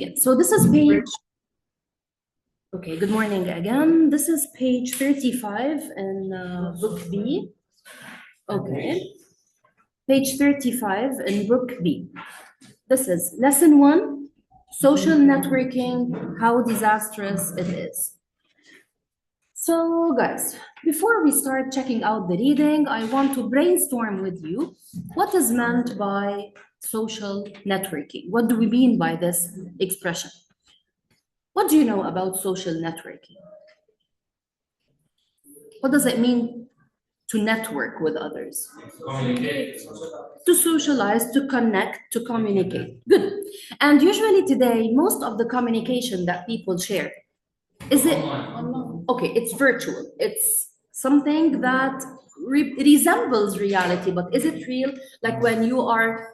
Yeah, so this is page, okay, good morning again. This is page 35 in book B. Okay, page 35 in book B. This is lesson 1, social networking, how disastrous it is. So guys, before we start checking out the reading, I want to brainstorm with you what is meant by social networking. What do we mean by this expression? What do you know about social networking? What does it mean to network with others? To socialize, to connect, to communicate. Good. And usually today, most of the communication that people share, is it online? Okay, it's virtual. It's something that resembles reality, but is it real? Like when you are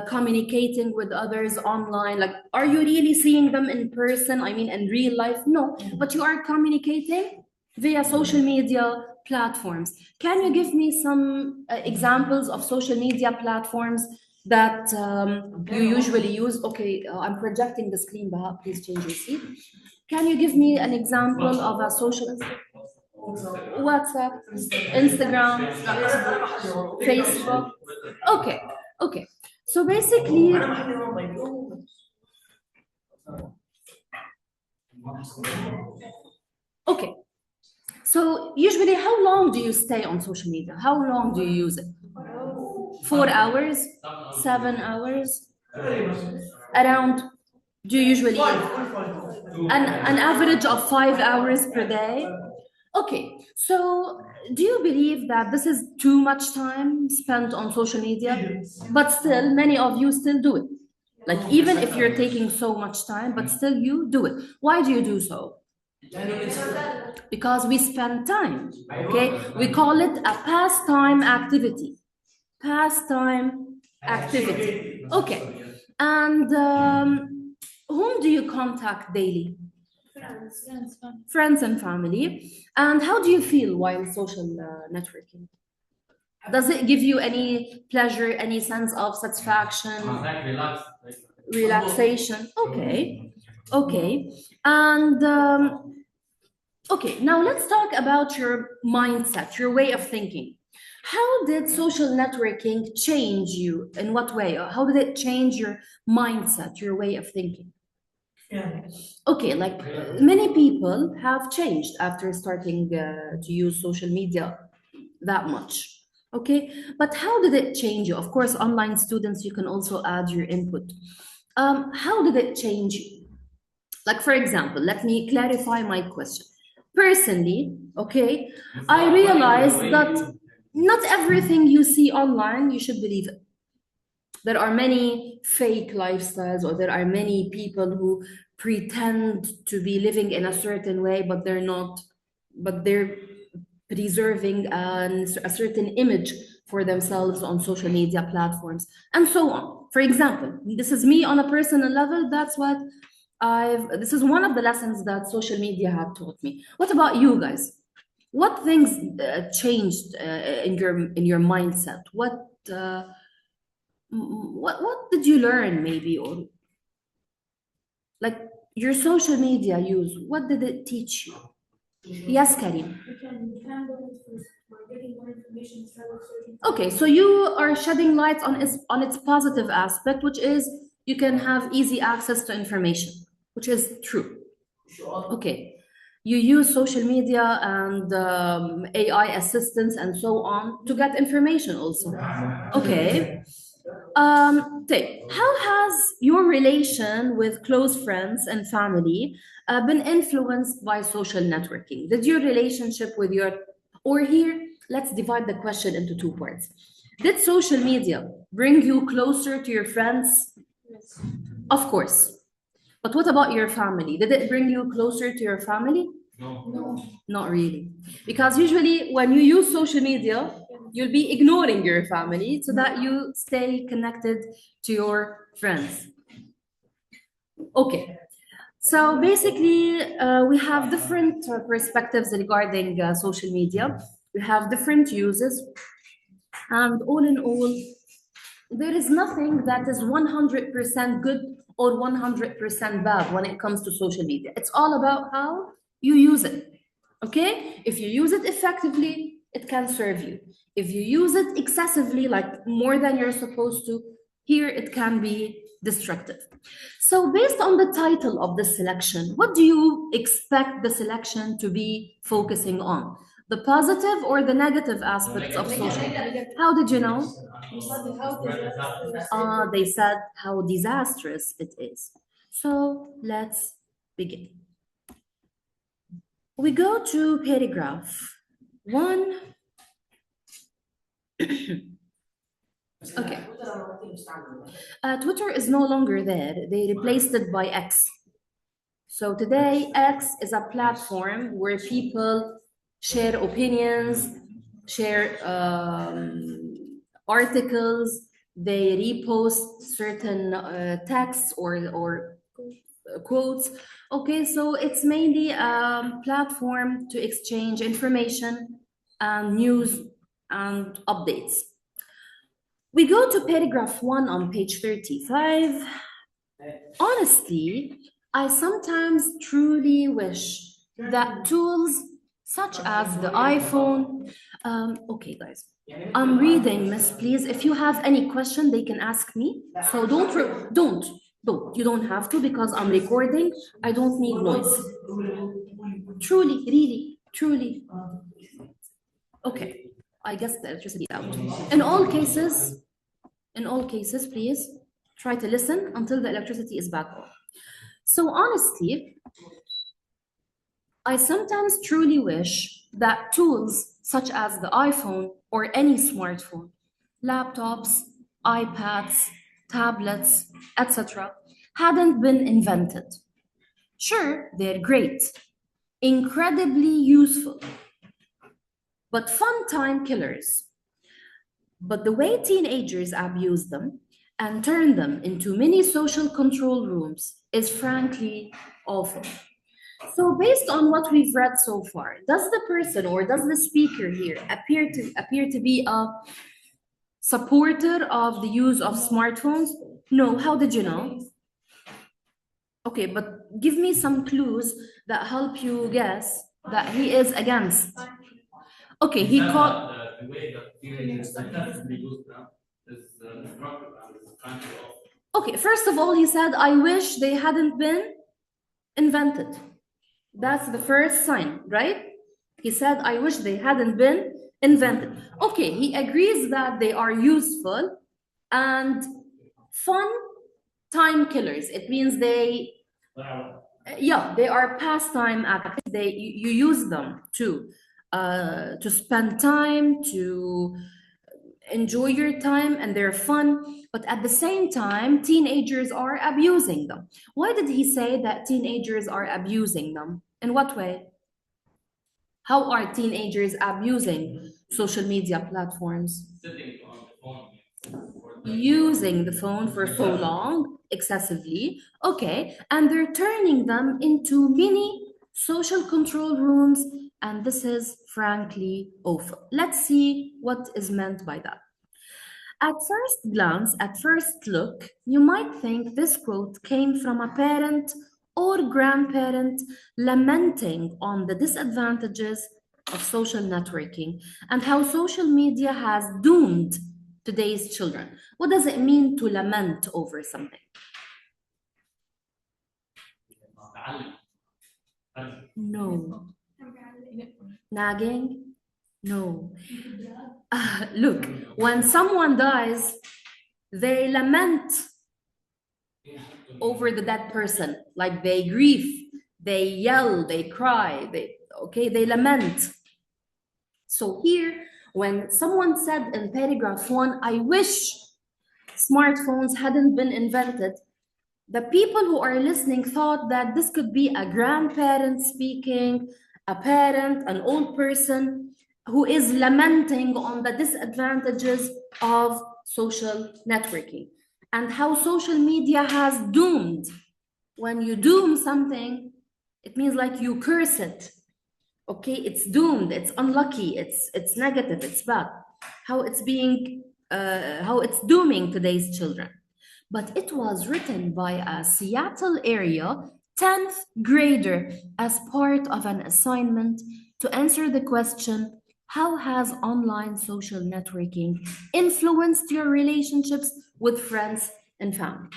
communicating with others online, like are you really seeing them in person? I mean, in real life? No, but you are communicating via social media platforms. Can you give me some examples of social media platforms that you usually use? Okay, I'm projecting the screen, Baha, please change your seat. Can you give me an example of a social WhatsApp, Instagram, Facebook? Okay, okay. So basically, okay. So usually, how long do you stay on social media? How long do you use it? 4 hours, 7 hours, around. Do you usually an average of 5 hours per day? Okay, so do you believe that this is too much time spent on social media? But still, many of you still do it. Like, even if you're taking so much time, but still you do it. Why do you do so? Because we spend time, okay? We call it a pastime activity. Pastime activity. Okay. And whom do you contact daily? Friends and family. And how do you feel while social networking? Does it give you any pleasure, any sense of satisfaction, relaxation? Okay, okay. And okay, now let's talk about your mindset, your way of thinking. How did social networking change you? In what way? How did it change your mindset, your way of thinking? Okay, like many people have changed after starting to use social media that much. Okay, but how did it change you? Of course, online students, you can also add your input. How did it change you? Like, for example, let me clarify my question. Personally, okay, I realized that not everything you see online, you should believe it. There are many fake lifestyles, or there are many people who pretend to be living in a certain way, but they're not, but they're preserving a certain image for themselves on social media platforms, and so on. For example, this is me on a personal level. That's what this is one of the lessons that social media have taught me. What about you guys? What things changed in your mindset? What did you learn, maybe, or like your social media use? What did it teach you? Yes, Karim. Okay, so you are shedding light on its positive aspect, which is you can have easy access to information, which is true. Okay, you use social media and AI assistants and so on to get information also. Okay. How has your relation with close friends and family been influenced by social networking? Did your relationship with your, or here, let's divide the question into two parts. Did social media bring you closer to your friends? Yes. Of course. But what about your family? Did it bring you closer to your family? No. Not really. Because usually when you use social media, you'll be ignoring your family so that you stay connected to your friends. Okay. So basically, we have different perspectives regarding social media. We have different uses. And all in all, there is nothing that is 100% good or 100% bad when it comes to social media. It's all about how you use it. Okay? If you use it effectively, it can serve you. If you use it excessively, like more than you're supposed to, here it can be destructive. So based on the title of the selection, what do you expect the selection to be focusing on? The positive or the negative aspects of social media? How did you know? They said how disastrous it is. So let's begin. We go to paragraph 1. Okay. Twitter is no longer there. They replaced it by X. So today, X is a platform where people share opinions, share articles, they repost certain texts or quotes. Okay, so it's mainly a platform to exchange information and news and updates. We go to paragraph 1 on page 35. Honestly, I sometimes truly wish that tools such as the iPhone. Okay, guys, I'm reading, Miss. Please, if you have any question, they can ask me. So don't. You don't have to because I'm recording. I don't need noise. Truly, really, truly. Okay, I guess the electricity is out. In all cases, please try to listen until the electricity is back on. So honestly, I sometimes truly wish that tools such as the iPhone or any smartphone, laptops, iPads, tablets, etc., hadn't been invented. Sure, they're great, incredibly useful, but fun time killers. But the way teenagers abuse them and turn them into mini social control rooms is frankly awful. So based on what we've read so far, does the person or does the speaker here appear to be a supporter of the use of smartphones? No, how did you know? Okay, but give me some clues that help you guess that he is against. Okay, he called. The way that teenagers successfully use them is destructive and is kind of. Okay, first of all, he said, I wish they hadn't been invented. That's the first sign, right? He said, I wish they hadn't been invented. Okay, he agrees that they are useful and fun time killers. It means they are pastime activities. You use them to spend time, to enjoy your time, and they're fun. But at the same time, teenagers are abusing them. Why did he say that teenagers are abusing them? In what way? How are teenagers abusing social media platforms? Sitting on the phone. Using the phone for so long, excessively. Okay, and they're turning them into mini social control rooms, and this is frankly awful. Let's see what is meant by that. At first glance, at first look, you might think this quote came from a parent or grandparent lamenting on the disadvantages of social networking and how social media has doomed today's children. What does it mean to lament over something? No. Nagging? No. Look, when someone dies, they lament over the dead person. Like they grieve, they yell, they cry, they lament. So here, when someone said in paragraph 1, I wish smartphones hadn't been invented, the people who are listening thought that this could be a grandparent speaking, a parent, an old person who is lamenting on the disadvantages of social networking and how social media has doomed. When you doom something, it means like you curse it. Okay, it's doomed, it's unlucky, it's negative, it's bad. How it's dooming today's children. but it was written by a Seattle area 10th grader as part of an assignment to answer the question, how has online social networking influenced your relationships with friends and family?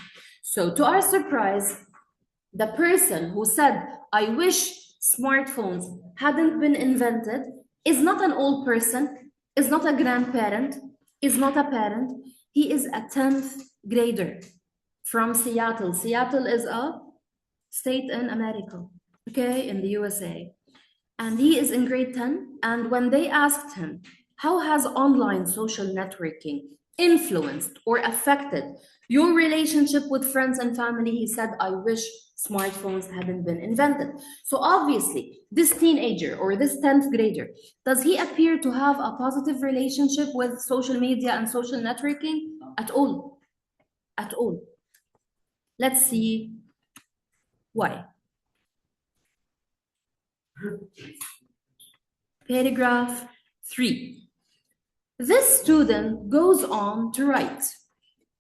So, to our surprise, the person who said, I wish smartphones hadn't been invented, is not an old person, is not a grandparent, is not a parent. He is a 10th grader from Seattle. Seattle is a state in America, okay, in the USA. And he is in grade 10. And when they asked him, how has online social networking influenced or affected your relationship with friends and family? He said, I wish smartphones hadn't been invented. So obviously, this teenager or this 10th grader, does he appear to have a positive relationship with social media and social networking? At all. At all. Let's see why. Paragraph 3. This student goes on to write,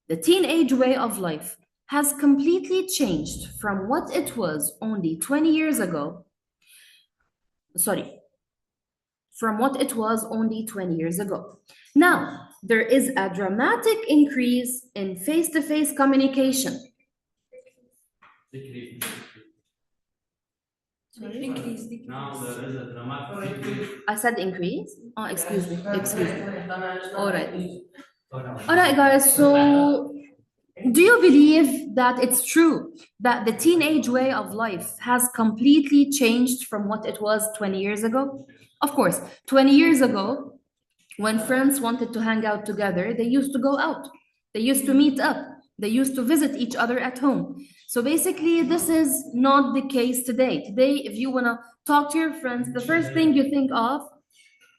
the teenage way of life has completely changed from what it was only 20 years ago. From what it was only 20 years ago. Now, there is a dramatic increase in face-to-face communication. Decrease. Now there is a dramatic decrease. I said increase? Oh, excuse me. All right, guys. So, do you believe that it's true that the teenage way of life has completely changed from what it was 20 years ago? Of course, 20 years ago, when friends wanted to hang out together, they used to go out. They used to meet up. They used to visit each other at home. So basically, this is not the case today. Today, if you want to talk to your friends, the first thing you think of,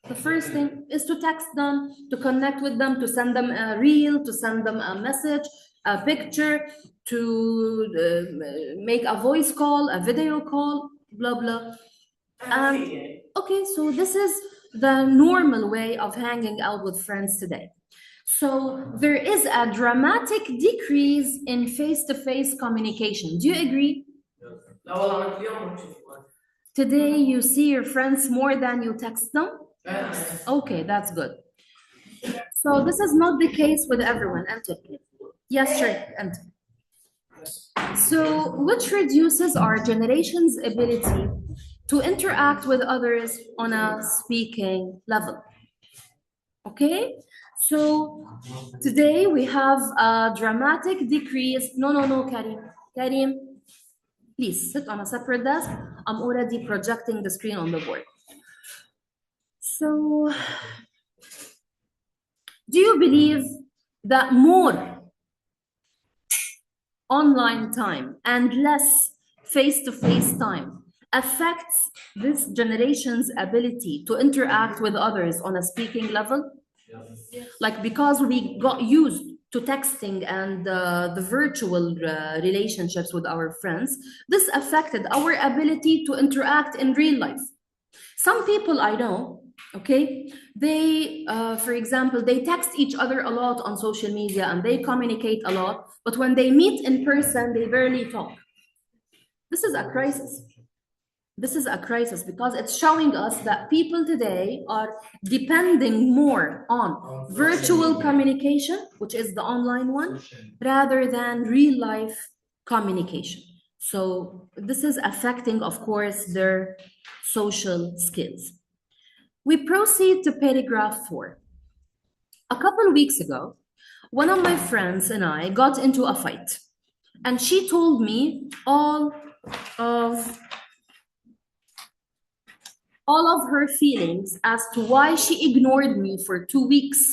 the first thing is to text them, to connect with them, to send them a reel, to send them a message, a picture, to make a voice call, a video call, blah, blah. Okay, so this is the normal way of hanging out with friends today. So there is a dramatic decrease in face-to-face communication. Do you agree? Today you see your friends more than you text them? Yes. Okay, that's good. So this is not the case with everyone. Enter. Yes, sure. Enter. So, which reduces our generation's ability to interact with others on a speaking level. Okay? So, today we have a dramatic decrease. No, Karim. Karim, please sit on a separate desk. I'm already projecting the screen on the board. So, do you believe that more online time and less face-to-face time affects this generation's ability to interact with others on a speaking level? Yes. Like, because we got used to texting and the virtual relationships with our friends, this affected our ability to interact in real life. Some people I know, okay, they, for example, they text each other a lot on social media and they communicate a lot, but when they meet in person, they barely talk. This is a crisis. This is a crisis because it's showing us that people today are depending more on virtual communication, which is the online one, rather than real life communication. So this is affecting, of course, their social skills. We proceed to paragraph 4. A couple of weeks ago, one of my friends and I got into a fight, and she told me all of her feelings as to why she ignored me for 2 weeks,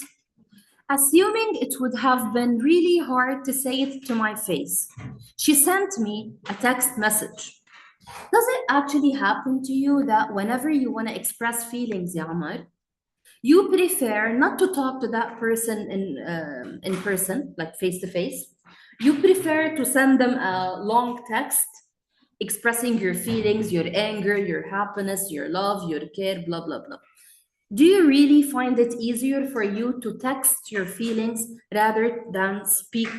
assuming it would have been really hard to say it to my face. She sent me a text message. Does it actually happen to you that whenever you want to express feelings, Yamar, you prefer not to talk to that person in person, like face to face? You prefer to send them a long text expressing your feelings, your anger, your happiness, your love, your care, blah, blah, blah. Do you really find it easier for you to text your feelings rather than speak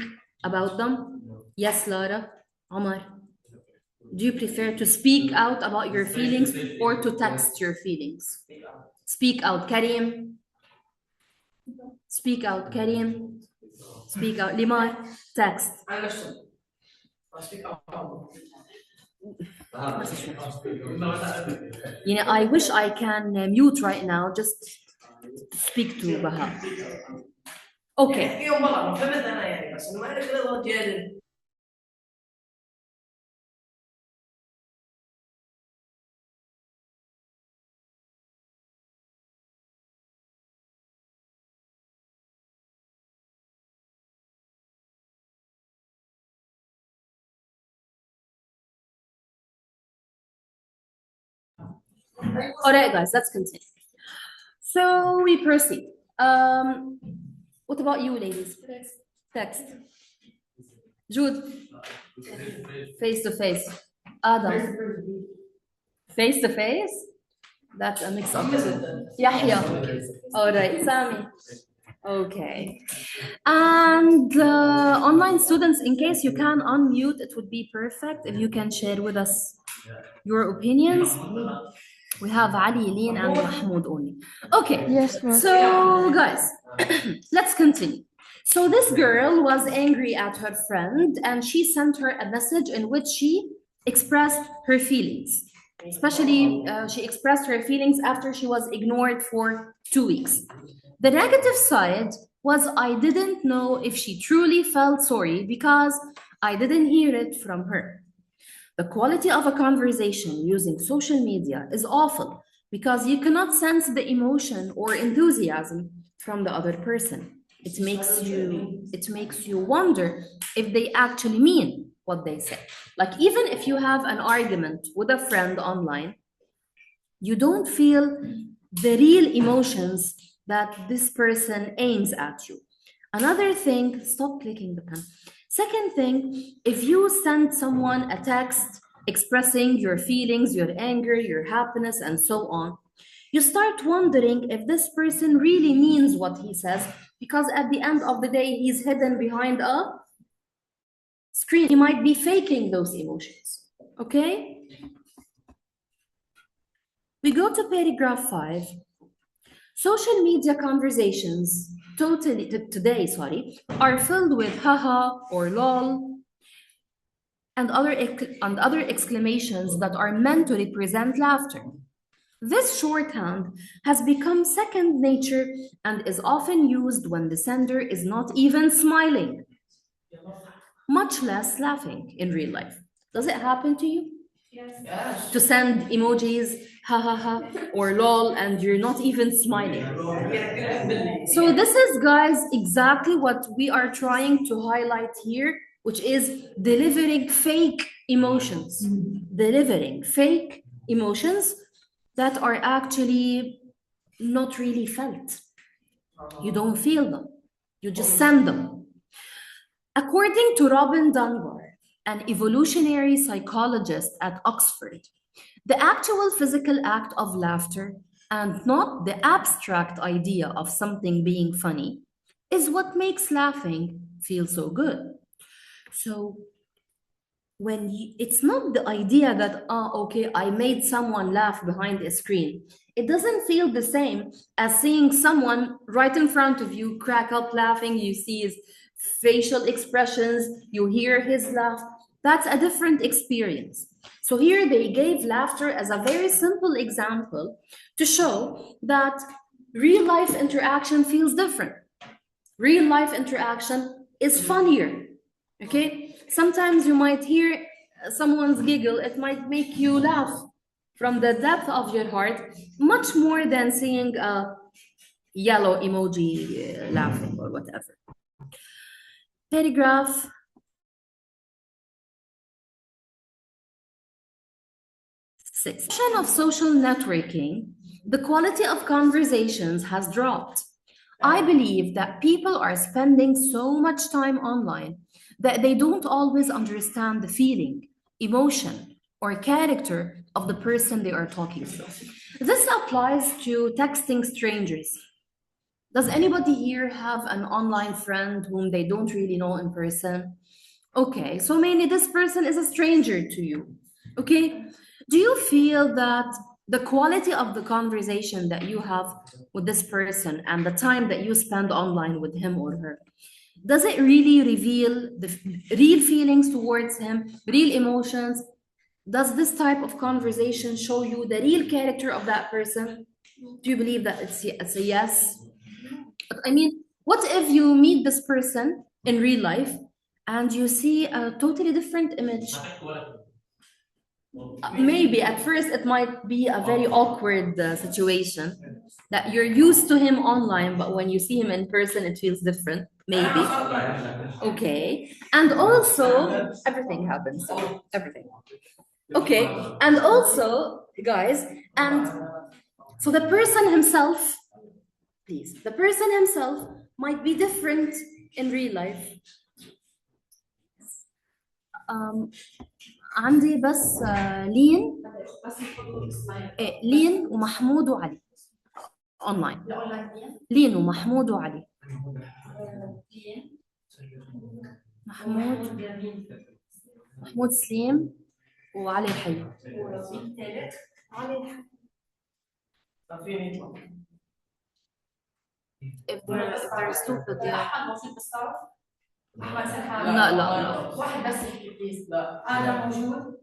about them? Yes, Lara. Omar, do you prefer to speak out about your feelings or to text your feelings? Speak out, Karim. Speak out, Karim. Speak out, Limar. Text. I understand. I speak out. I wish I can mute right now just to speak to Baha. Okay. في يوم والله فهمت انا يعني بس انه ما انا كذا ضغط جاد. All right, guys, let's continue. So we proceed. What about you, ladies? Text. Jude. Face to face. Adam. Face to face? That's a mix of two. Yahya. All right, Sami. Okay. And online students, in case you can unmute, it would be perfect if you can share with us your opinions. We have Ali, Lin, and Mahmoud only. Okay. Yes, ma'am. So, guys, let's continue. So this girl was angry at her friend and she sent her a message in which she expressed her feelings. Especially, she expressed her feelings after she was ignored for 2 weeks. The negative side was I didn't know if she truly felt sorry because I didn't hear it from her. The quality of a conversation using social media is awful because you cannot sense the emotion or enthusiasm from the other person. It makes you wonder if they actually mean what they say. Like even if you have an argument with a friend online, you don't feel the real emotions that this person aims at you. Another thing, stop clicking the pen. Second thing, if you send someone a text expressing your feelings, your anger, your happiness, and so on, you start wondering if this person really means what he says, because at the end of the day, he's hidden behind a screen. He might be faking those emotions, okay? We go to paragraph 5. Social media conversations today are filled with haha or lol and other exclamations that are meant to represent laughter. This shorthand has become second nature and is often used when the sender is not even smiling, much less laughing in real life. Does it happen to you? Yes. To send emojis, ha ha ha, or lol, and you're not even smiling. So this is, guys, exactly what we are trying to highlight here, which is delivering fake emotions. Delivering fake emotions that are actually not really felt. You don't feel them. You just send them. According to Robin Dunbar, an evolutionary psychologist at Oxford, the actual physical act of laughter and not the abstract idea of something being funny is what makes laughing feel so good. So it's not the idea that, okay, I made someone laugh behind a screen. It doesn't feel the same as seeing someone right in front of you crack up laughing. You see his facial expressions, you hear his laugh. That's a different experience. So here they gave laughter as a very simple example to show that real life interaction feels different. Real life interaction is funnier, okay? Sometimes you might hear someone's giggle, it might make you laugh from the depth of your heart, much more than seeing a yellow emoji laughing or whatever. Paragraph 6. Of social networking, the quality of conversations has dropped. I believe that people are spending so much time online that they don't always understand the feeling, emotion, or character of the person they are talking to. This applies to texting strangers. Does anybody here have an online friend whom they don't really know in person? Okay, so mainly this person is a stranger to you. Okay, do you feel that the quality of the conversation that you have with this person and the time that you spend online with him or her, does it really reveal the real feelings towards him, real emotions? Does this type of conversation show you the real character of that person? Do you believe that it's a yes? But I mean, what if you meet this person in real life and you see a totally different image? Maybe at first it might be a very awkward situation that you're used to him online, but when you see him in person, it feels different. Maybe. Okay. And also, everything happens. Everything. Okay. And also, guys, and so the person himself, please, the person himself might be different in real life. عندي بس لين لين ومحمود وعلي اونلاين لين ومحمود وعلي محمود سليم وعلي حلو علي if they're stupid لا واحد بس بليز لا آدم موجود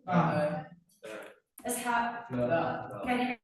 اسحاق لا كريم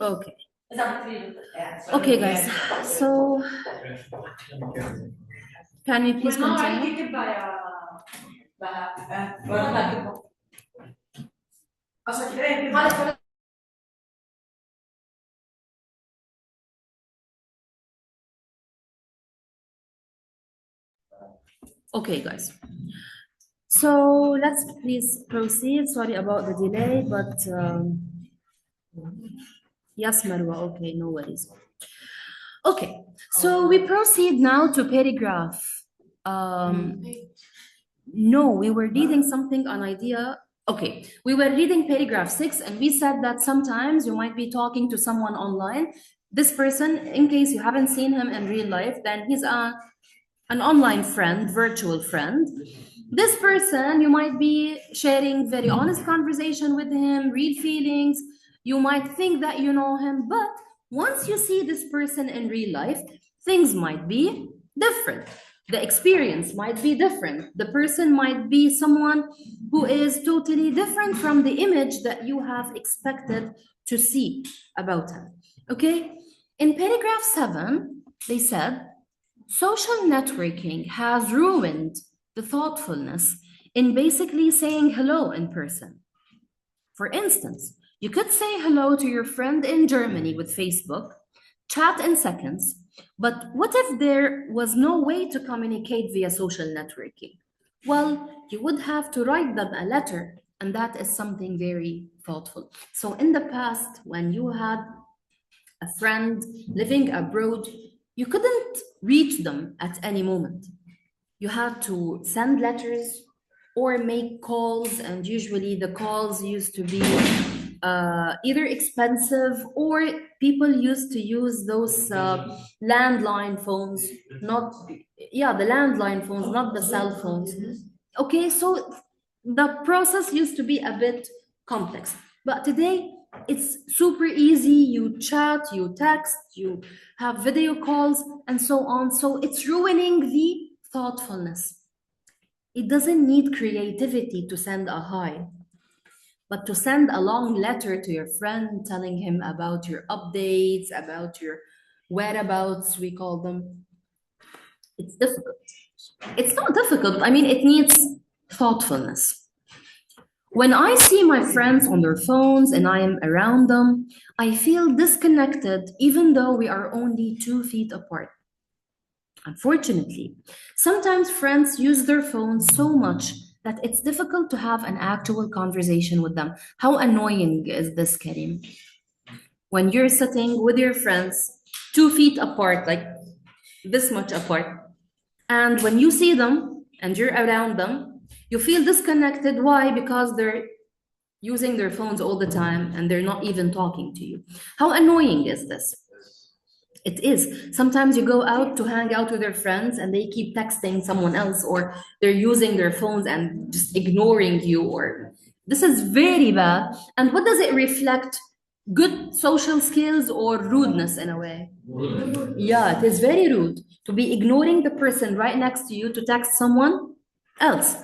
Okay. Okay, guys. So, can we please continue? Okay, guys. So let's please proceed. Sorry about the delay, but yes, Marwa. Okay, no worries. Okay, so we proceed now to paragraph. No, we were reading something, an idea. Okay, we were reading paragraph 6, and we said that sometimes you might be talking to someone online. This person, in case you haven't seen him in real life, then he's an online friend, virtual friend. This person, you might be sharing very honest conversation with him, real feelings. You might think that you know him, but once you see this person in real life, things might be different. The experience might be different. The person might be someone who is totally different from the image that you have expected to see about him. Okay? In paragraph 7, they said, social networking has ruined the thoughtfulness in basically saying hello in person. For instance, you could say hello to your friend in Germany with Facebook, chat in seconds, but what if there was no way to communicate via social networking? Well, you would have to write them a letter, and that is something very thoughtful. So in the past, when you had a friend living abroad, you couldn't reach them at any moment. you had to send letters or make calls, and usually the calls used to be either expensive, or people used to use those landline phones, not, yeah, the landline phones, not the cell phones. Okay, so the process used to be a bit complex, but today it's super easy. You chat, you text, you have video calls, and so on. So it's ruining the thoughtfulness. It doesn't need creativity to send a hi, but to send a long letter to your friend telling him about your updates, about your whereabouts, we call them, it's difficult. It's not difficult. I mean, it needs thoughtfulness. When I see my friends on their phones and I am around them, I feel disconnected even though we are only 2 feet apart. Unfortunately, sometimes friends use their phones so much that it's difficult to have an actual conversation with them. How annoying is this, Karim? When you're sitting with your friends 2 feet apart, like this much apart, and when you see them and you're around them, you feel disconnected. Why? Because they're using their phones all the time and they're not even talking to you. How annoying is this? It is. Sometimes you go out to hang out with your friends and they keep texting someone else, or they're using their phones and just ignoring you, or this is very bad. And what does it reflect? Good social skills or rudeness in a way? Yeah, it is very rude to be ignoring the person right next to you to text someone else.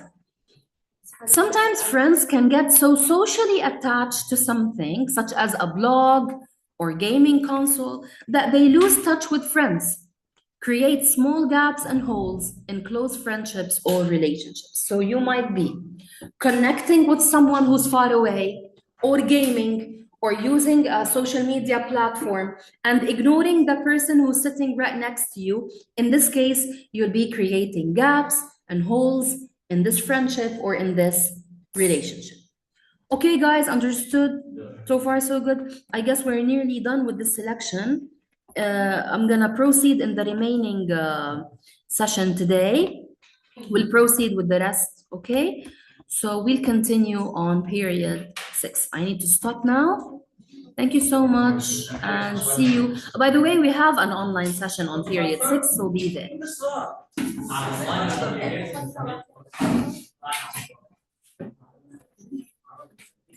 Sometimes friends can get so socially attached to something, such as a blog or gaming console, that they lose touch with friends, create small gaps and holes in close friendships or relationships. So you might be connecting with someone who's far away, or gaming, or using a social media platform and ignoring the person who's sitting right next to you. In this case, you'll be creating gaps and holes in this friendship or in this relationship. Okay, guys, understood? So far, so good. I guess we're nearly done with the selection. I'm gonna proceed in the remaining session today. We'll proceed with the rest, okay? So we'll continue on period 6. I need to stop now. Thank you so much and see you. By the way, we have an online session on period 6, so be there.